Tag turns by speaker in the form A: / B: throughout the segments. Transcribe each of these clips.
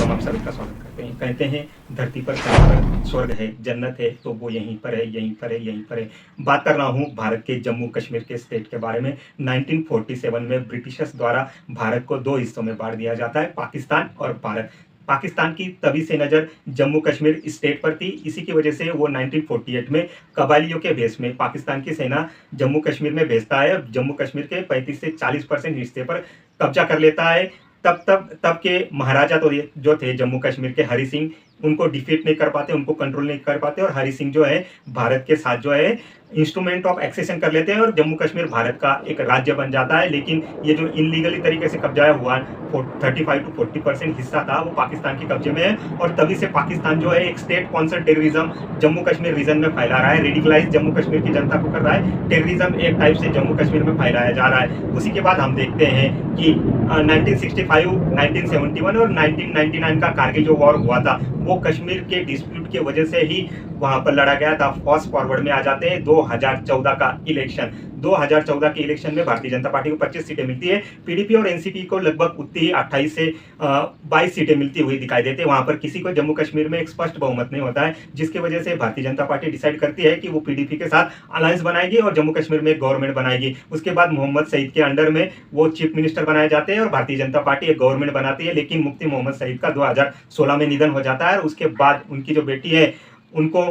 A: हम आप सभी का स्वागत करते हैं। कहते हैं धरती पर कहीं पर स्वर्ग है, जन्नत है तो वो यहीं पर है, यहीं पर है, यहीं पर है। बात कर रहा हूँ भारत के जम्मू कश्मीर के स्टेट के बारे में। 1947 में ब्रिटिशर्स द्वारा भारत को दो हिस्सों में बांट दिया जाता है, पाकिस्तान और भारत। पाकिस्तान की तभी से नज़र जम्मू कश्मीर स्टेट पर थी। इसी की वजह से वो 1948 में कबालियों के भेष में पाकिस्तान की सेना जम्मू कश्मीर में भेजता है। जम्मू कश्मीर के 35 से 40% हिस्से पर कब्जा कर लेता है। तब के महाराजा तो ये जो थे जम्मू कश्मीर के, हरि सिंह, उनको डिफीट नहीं कर पाते, उनको कंट्रोल नहीं कर पाते और हरि सिंह जो है भारत के साथ जो है इंस्ट्रूमेंट ऑफ एक्सेशन कर लेते हैं और जम्मू कश्मीर भारत का एक राज्य बन जाता है। लेकिन ये जो इनलीगली तरीके से कब्जा हुआ 35 to 40% हिस्सा था वो पाकिस्तान के कब्जे में है। और तभी से पाकिस्तान जो है एक state sponsored terrorism Jammu Kashmir region में फैला रहा है, रेडिकलाइज जम्मू कश्मीर की जनता को कर रहा है। टेररिज्म एक टाइप से जम्मू कश्मीर में फैलाया जा रहा है। उसी के बाद हम देखते हैं कि 1965, 1971 और 1999 का कारगिल जो वॉर हुआ था वो कश्मीर के डिस्प्यूट की वजह से ही वहां पर लड़ा गया था। फास्ट फॉरवर्ड में आ जाते हैं 2014 का इलेक्शन। 2014 के इलेक्शन में भारतीय जनता पार्टी को 25 सीटें मिलती है, पीडीपी और एनसीपी को लगभग उतनी ही 28 से 22 सीटें मिलती हुई दिखाई देती है। वहां पर किसी को जम्मू कश्मीर में एक स्पष्ट बहुमत नहीं होता है, जिसकी वजह से भारतीय जनता पार्टी डिसाइड करती है कि वो पीडीपी के साथ अलायंस बनाएगी और जम्मू कश्मीर में एक गवर्नमेंट बनाएगी। उसके बाद मोहम्मद सईद के अंडर में वो चीफ मिनिस्टर बनाए जाते हैं और भारतीय जनता पार्टी एक गवर्नमेंट बनाती है। लेकिन मुफ्ती मोहम्मद सईद का 2016 में निधन हो जाता है और उसके बाद उनकी जो बेटी है उनको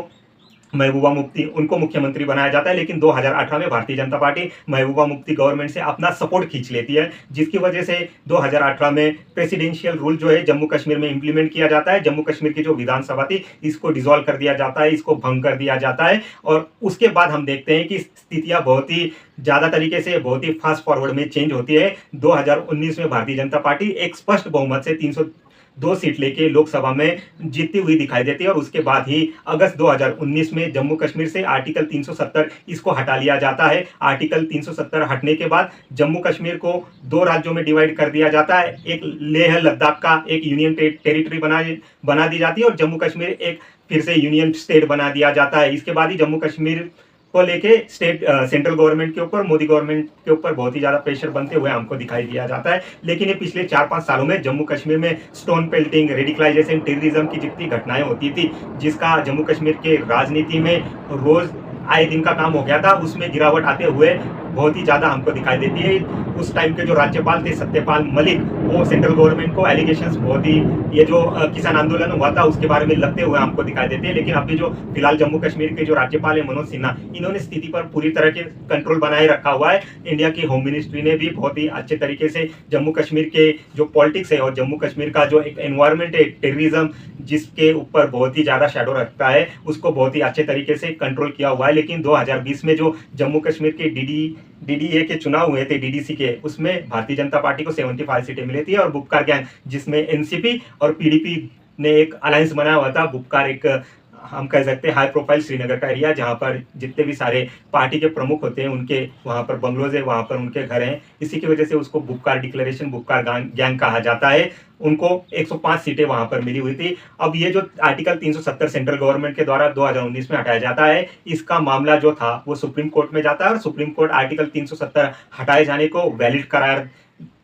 A: महबूबा मुफ्ती, उनको मुख्यमंत्री बनाया जाता है। लेकिन 2018 में भारतीय जनता पार्टी महबूबा मुफ्ती गवर्नमेंट से अपना सपोर्ट खींच लेती है, जिसकी वजह से 2018 में प्रेसिडेंशियल रूल जो है जम्मू कश्मीर में इंप्लीमेंट किया जाता है। जम्मू कश्मीर की जो विधानसभा थी इसको डिसॉल्व कर दिया जाता है, इसको भंग कर दिया जाता है। और उसके बाद हम देखते हैं कि स्थितियां बहुत ही ज्यादा तरीके से, बहुत ही फास्ट फॉरवर्ड में चेंज होती है। 2019 में भारतीय जनता पार्टी एक स्पष्ट बहुमत से 302 सीट लेके लोकसभा में जीतती हुई दिखाई देती है। और उसके बाद ही अगस्त 2019 में जम्मू कश्मीर से आर्टिकल 370 इसको हटा लिया जाता है। आर्टिकल 370 हटने के बाद जम्मू कश्मीर को दो राज्यों में डिवाइड कर दिया जाता है। एक लेह लद्दाख का एक यूनियन टेरिटरी बना दी जाती है और जम्मू कश्मीर एक फिर से यूनियन स्टेट बना दिया जाता है। इसके बाद ही जम्मू कश्मीर को लेके सेंट्रल गवर्नमेंट के ऊपर, मोदी गवर्नमेंट के ऊपर बहुत ही ज्यादा प्रेशर बनते हुए हमको दिखाई दिया जाता है। लेकिन ये पिछले 4-5 सालों में जम्मू कश्मीर में स्टोन पेल्टिंग, रेडिकलाइजेशन, टेररिज्म की जितनी घटनाएं होती थी, जिसका जम्मू कश्मीर के राजनीति में रोज आए दिन का काम हो गया था, उसमें गिरावट आते हुए बहुत ही ज्यादा हमको दिखाई देती है। उस टाइम के जो राज्यपाल थे सत्यपाल मलिक, वो सेंट्रल गवर्नमेंट को एलिगेशंस बहुत ही, ये जो किसान आंदोलन हुआ था उसके बारे में लगते हुए हमको दिखाई देते हैं। लेकिन अभी जो फिलहाल जम्मू कश्मीर के जो राज्यपाल है मनोज सिन्हा, इन्होंने स्थिति पर पूरी तरह के कंट्रोल बनाए रखा हुआ है। इंडिया की होम मिनिस्ट्री ने भी बहुत ही अच्छे तरीके से जम्मू कश्मीर के जो पॉलिटिक्स है और जम्मू कश्मीर का जो एक एनवायरमेंट है, टेररिज्म जिसके ऊपर बहुत ही ज्यादा शैडो रखता है, उसको बहुत ही अच्छे तरीके से कंट्रोल किया हुआ है। लेकिन 2020 में जो जम्मू कश्मीर के डीडीए के चुनाव हुए थे, डीडीसी के, उसमें भारतीय जनता पार्टी को 75 सीटें मिली थी और बुपकार गैंग, जिसमें एनसीपी और पीडीपी ने एक अलायंस बनाया हुआ था। बुपकार एक, हम कह सकते हैं, हाई प्रोफाइल श्रीनगर का एरिया, जहां पर जितने भी सारे पार्टी के प्रमुख होते हैं उनके वहां पर बंगलोज है, वहां पर उनके घर हैं। इसी की वजह से उसको बुपकार डिक्लेरेशन, बुपकार गैंग कहा जाता है। उनको 105 सीटें वहां पर मिली हुई थी। अब ये जो आर्टिकल 370 सेंट्रल गवर्नमेंट के द्वारा 2019 में हटाया जाता है, इसका मामला जो था वो सुप्रीम कोर्ट में जाता है और सुप्रीम कोर्ट आर्टिकल 370 हटाए जाने को वैलिड करार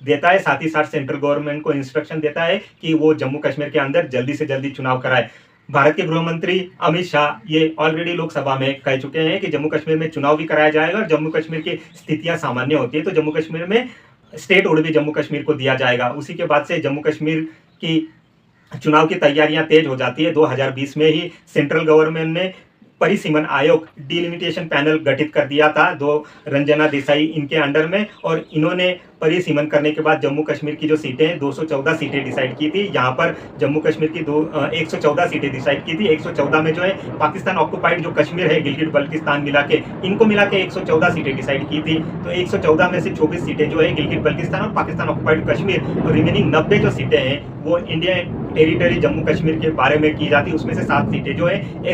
A: देता है। साथ ही साथ सेंट्रल गवर्नमेंट को इंस्ट्रक्शन देता है कि वो जम्मू कश्मीर के अंदर जल्दी से जल्दी चुनाव कराए। भारत के गृह मंत्री अमित शाह ये ऑलरेडी लोकसभा में कह चुके हैं कि जम्मू कश्मीर में चुनाव भी कराया जाएगा और जम्मू कश्मीर की स्थितियां सामान्य होती है तो जम्मू कश्मीर में स्टेट ओड भी जम्मू कश्मीर को दिया जाएगा। उसी के बाद से जम्मू कश्मीर की चुनाव की तैयारियां तेज हो जाती है। 2020 में ही सेंट्रल गवर्नमेंट ने परिसीमन आयोग, डिलिमिटेशन पैनल गठित कर दिया था, दो रंजना देसाई इनके अंडर में, और इन्होंने परिसीमन करने के बाद जम्मू कश्मीर की जो सीटें हैं 214 सीटें डिसाइड की थी। यहाँ पर जम्मू कश्मीर की 114 सीटें डिसाइड की थी। 114 में जो है पाकिस्तान ऑक्युपाइड जो कश्मीर है, गिलगित बल्तिस्तान मिला के, इनको मिला के 114 सीटें डिसाइड की थी। तो 114 में से 24 सीटें जो है गिलगित बल्तिस्तान और पाकिस्तान ऑक्युपाइड कश्मीर, और रिमेनिंग 90 जो सीटें हैं वो इंडियन टेरिटरी जम्मू कश्मीर के बारे में की जाती है। उसमें से 7 सीटें जो है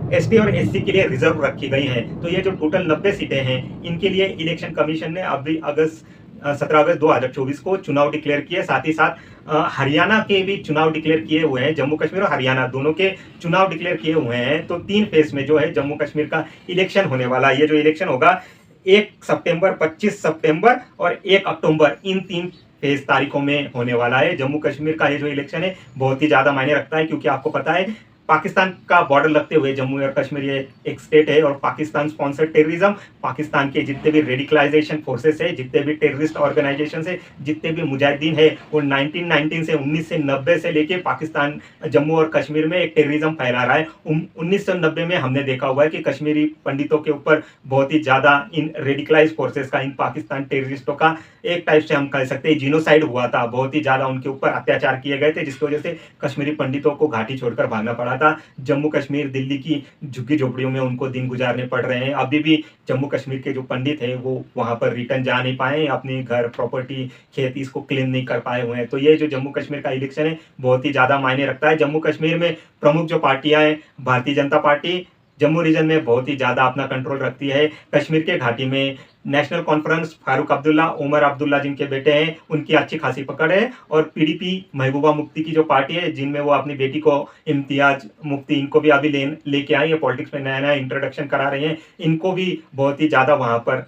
A: एसटी और एससी के लिए रिजर्व रखी गई हैं। तो ये जो टोटल 90 सीटें हैं, इनके लिए इलेक्शन कमीशन ने अभी 17 अगस्त 2024 को चुनाव डिक्लेयर किए। साथ ही साथ हरियाणा के भी चुनाव डिक्लेयर किए हुए हैं। जम्मू कश्मीर और हरियाणा दोनों के चुनाव डिक्लेयर किए हुए हैं। तो 3 फेज में जो है जम्मू कश्मीर का इलेक्शन होने वाला है। ये जो इलेक्शन होगा 1 सितंबर, 25 सितंबर और 1 अक्टूबर, इन 3 फेज तारीखों में होने वाला है। जम्मू कश्मीर का ये जो इलेक्शन है बहुत ही ज़्यादा मायने रखता है, क्योंकि आपको पता है पाकिस्तान का बॉर्डर लगते हुए जम्मू और कश्मीर ये एक स्टेट है, और पाकिस्तान स्पॉन्सर्ड टेररिज्म, पाकिस्तान के जितने भी रेडिकलाइजेशन फोर्सेस है, जितने भी टेररिस्ट ऑर्गेनाइजेशन है, जितने भी मुजाहिदीन है, वो 1919 से 1990 से लेके पाकिस्तान जम्मू और कश्मीर में एक टेररिज्म फैला रहा है। 1990 में हमने देखा हुआ है कि कश्मीरी पंडितों के ऊपर बहुत ही ज़्यादा इन रेडिकलाइज फोर्सेस का, इन पाकिस्तान टेररिस्टों का एक टाइप से हम कह सकते हैं जीनोसाइड हुआ था। बहुत ही ज़्यादा उनके ऊपर अत्याचार किए गए थे, जिसकी वजह से कश्मीरी पंडितों को घाटी छोड़कर भागना पड़ा था। जम्मू कश्मीर, दिल्ली की झुग्गी झोपड़ियों में उनको दिन गुजारने पड़ रहे हैं। अभी भी जम्मू कश्मीर के जो पंडित हैं वो वहां पर रिटर्न जा नहीं पाए, अपने घर, प्रॉपर्टी, खेती इसको क्लेम नहीं कर पाए हुए हैं। तो ये जो जम्मू कश्मीर का इलेक्शन है बहुत ही ज़्यादा मायने रखता है। जम्मू कश्मीर में प्रमुख जो पार्टियां हैं, भारतीय जनता पार्टी जम्मू रीजन में बहुत ही ज़्यादा अपना कंट्रोल रखती है। कश्मीर के घाटी में नेशनल कॉन्फ्रेंस, फारूक अब्दुल्ला, उमर अब्दुल्ला जिनके बेटे हैं, उनकी अच्छी खासी पकड़ है। और पीडीपी, महबूबा मुफ्ती की जो पार्टी है, जिनमें वो अपनी बेटी को, इम्तियाज मुफ्ती, इनको भी अभी लेके आई है, पॉलिटिक्स में नया नया इंट्रोडक्शन करा रही हैं, इनको भी बहुत ही ज़्यादा वहाँ पर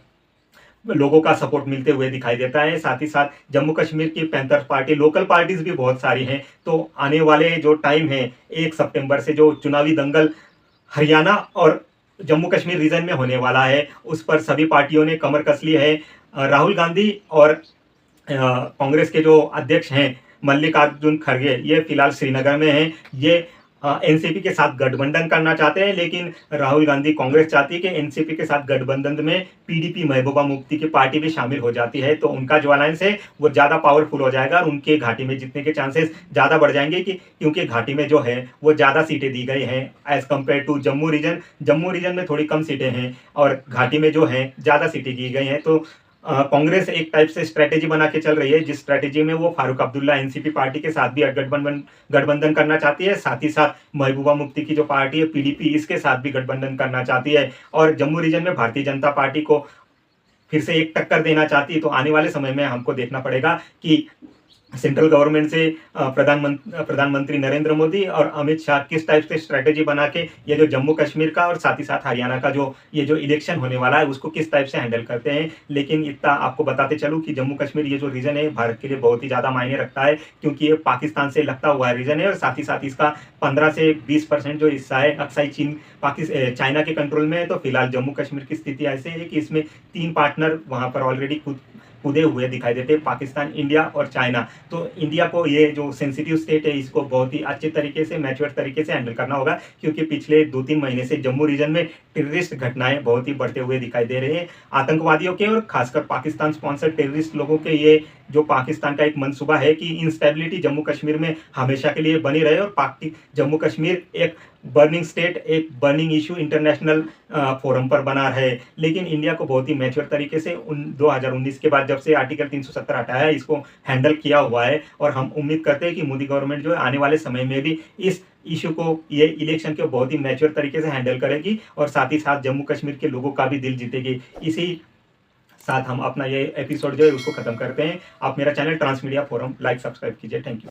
A: लोगों का सपोर्ट मिलते हुए दिखाई देता है। साथ ही साथ जम्मू कश्मीर की पैंथर्स पार्टी, लोकल पार्टीज भी बहुत सारी हैं। तो आने वाले जो टाइम है 1 सितंबर से जो चुनावी दंगल हरियाणा और जम्मू कश्मीर रीजन में होने वाला है, उस पर सभी पार्टियों ने कमर कस ली है। राहुल गांधी और कांग्रेस के जो अध्यक्ष हैं मल्लिकार्जुन खड़गे, ये फिलहाल श्रीनगर में हैं। ये एनसीपी के साथ गठबंधन करना चाहते हैं, लेकिन राहुल गांधी, कांग्रेस चाहती है कि एनसीपी के साथ गठबंधन में पीडीपी, महबूबा मुफ्ती की पार्टी भी शामिल हो जाती है, तो उनका जो अलायंस है वो ज़्यादा पावरफुल हो जाएगा और उनके घाटी में जीतने के चांसेस ज़्यादा बढ़ जाएंगे, क्योंकि घाटी में जो है वो ज़्यादा सीटें दी गई हैं as compare to Jammu region. Jammu region में थोड़ी कम सीटें हैं और घाटी में जो है ज़्यादा सीटें दी गई हैं। तो कांग्रेस एक टाइप से स्ट्रेटेजी बना के चल रही है, जिस स्ट्रेटेजी में वो फारूक अब्दुल्ला एनसीपी पार्टी के साथ भी गठबंधन करना चाहती है। साथ ही साथ महबूबा मुफ्ती की जो पार्टी है पीडीपी, इसके साथ भी गठबंधन करना चाहती है। और जम्मू रीजन में भारतीय जनता पार्टी को फिर से एक टक्कर देना चाहती है। तो आने वाले समय में हमको देखना पड़ेगा कि सेंट्रल गवर्नमेंट से प्रधानमंत्री नरेंद्र मोदी और अमित शाह किस टाइप से स्ट्रेटेजी बना के ये जो जम्मू कश्मीर का और साथ ही साथ हरियाणा का जो ये जो इलेक्शन होने वाला है उसको किस टाइप से हैंडल करते हैं। लेकिन इतना आपको बताते चलूँ कि जम्मू कश्मीर ये जो रीजन है भारत के लिए बहुत ही ज़्यादा मायने रखता है, क्योंकि ये पाकिस्तान से लगता हुआ रीजन है और साथ ही साथ इसका 15 से 20% जो हिस्सा है अक्साई चाइना के कंट्रोल में है। तो फिलहाल जम्मू कश्मीर की स्थिति ऐसे है कि इसमें 3 पार्टनर वहाँ पर ऑलरेडी कूदे हुए दिखाई देते हैं, पाकिस्तान, इंडिया और चाइना। तो इंडिया को ये जो सेंसिटिव स्टेट है इसको बहुत ही अच्छे तरीके से, मैच्योर तरीके से हैंडल करना होगा, क्योंकि पिछले 2-3 महीने से जम्मू रीजन में टेररिस्ट घटनाएं बहुत ही बढ़ते हुए दिखाई दे रहे हैं। आतंकवादियों के और खासकर पाकिस्तान स्पॉन्सर्ड टेररिस्ट लोगों के ये जो पाकिस्तान का एक मनसूबा है कि इंस्टेबिलिटी जम्मू कश्मीर में हमेशा के लिए बनी रहे और जम्मू कश्मीर एक बर्निंग स्टेट, एक बर्निंग इशू इंटरनेशनल फोरम पर बना है। लेकिन इंडिया को बहुत ही मैच्योर तरीके से 2019 के बाद जब से आर्टिकल 370 हटाया है इसको हैंडल किया हुआ है, और हम उम्मीद करते हैं कि मोदी गवर्नमेंट जो है आने वाले समय में भी इस इशू को, ये इलेक्शन के बहुत ही मैच्योर तरीके से हैंडल करेगी और साथ ही साथ जम्मू कश्मीर के लोगों का भी दिल जीतेगी। इसी साथ हम अपना ये एपिसोड जो है उसको खत्म करते हैं। आप मेरा channel transmedia forum like, subscribe कीजिए। Thank you.